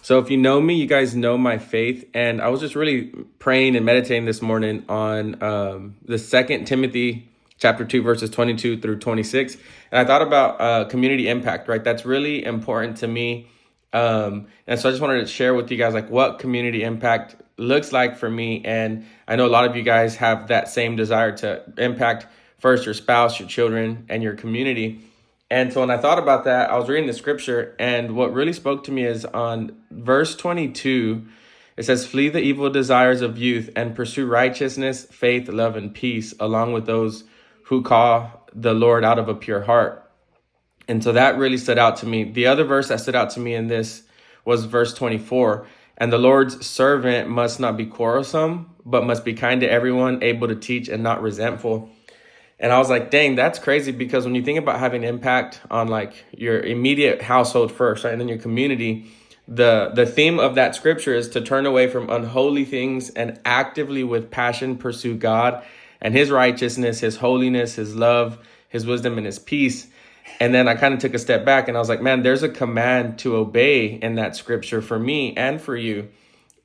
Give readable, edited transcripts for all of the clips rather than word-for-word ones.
So if you know me, you guys know my faith. And I was just really praying and meditating this morning on the Second Timothy chapter 2, verses 22 through 26. And I thought about community impact, right? That's really important to me. And so I just wanted to share with you guys like what community impact looks like for me. And I know a lot of you guys have that same desire to impact first your spouse, your children, and your community. And so when I thought about that, I was reading the scripture, and what really spoke to me is on verse 22. It says, "Flee the evil desires of youth and pursue righteousness, faith, love, and peace, along with those who call the Lord out of a pure heart." And so that really stood out to me. The other verse that stood out to me in this was verse 24. "And the Lord's servant must not be quarrelsome, but must be kind to everyone, able to teach and not resentful." And I was like, dang, that's crazy, because when you think about having impact on like your immediate household first, right, and then your community, the theme of that scripture is to turn away from unholy things and actively with passion pursue God and his righteousness, his holiness, his love, his wisdom, and his peace. And then I kind of took a step back and I was like, man, there's a command to obey in that scripture for me and for you.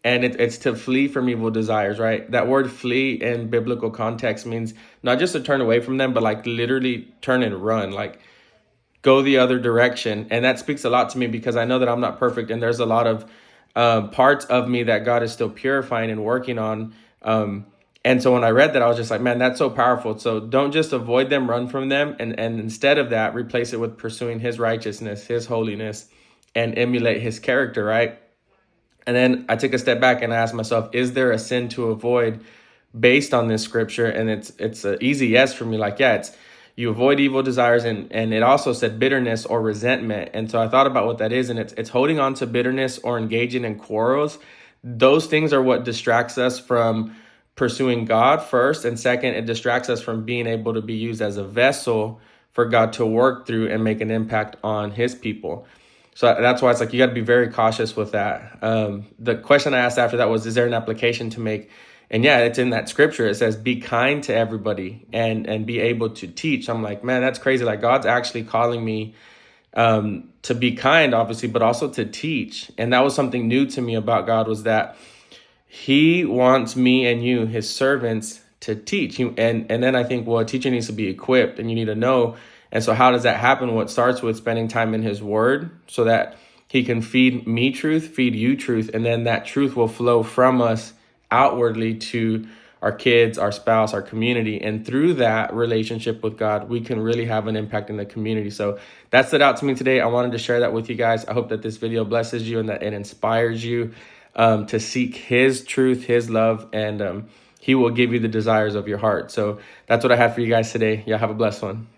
And it's to flee from evil desires, right? That word flee in biblical context means not just to turn away from them, but like literally turn and run, like go the other direction. And that speaks a lot to me because I know that I'm not perfect. And there's a lot of parts of me that God is still purifying and working on. And so when I read that, I was just like, man, that's so powerful. So don't just avoid them, run from them. And instead of that, replace it with pursuing his righteousness, his holiness, and emulate his character, right? And then I took a step back and I asked myself, is there a sin to avoid based on this scripture? And it's an easy yes for me. Like, yeah, it's you avoid evil desires, and it also said bitterness or resentment. And so I thought about what that is, and it's holding on to bitterness or engaging in quarrels. Those things are what distracts us from pursuing God first, and second, it distracts us from being able to be used as a vessel for God to work through and make an impact on his people. So that's why it's like you got to be very cautious with that. The question I asked after that was, is there an application to make? And yeah, it's in that scripture. It says, be kind to everybody and be able to teach. I'm like, man, that's crazy. Like God's actually calling me to be kind, obviously, but also to teach. And that was something new to me about God, was that he wants me and you, his servants, to teach. And then I think, well, a teacher needs to be equipped and you need to know. And so how does that happen? Well, it starts with spending time in his word so that he can feed me truth, feed you truth. And then that truth will flow from us outwardly to our kids, our spouse, our community. And through that relationship with God, we can really have an impact in the community. So that stood out to me today. I wanted to share that with you guys. I hope that this video blesses you and that it inspires you to seek his truth, his love, and he will give you the desires of your heart. So that's what I have for you guys today. Y'all have a blessed one.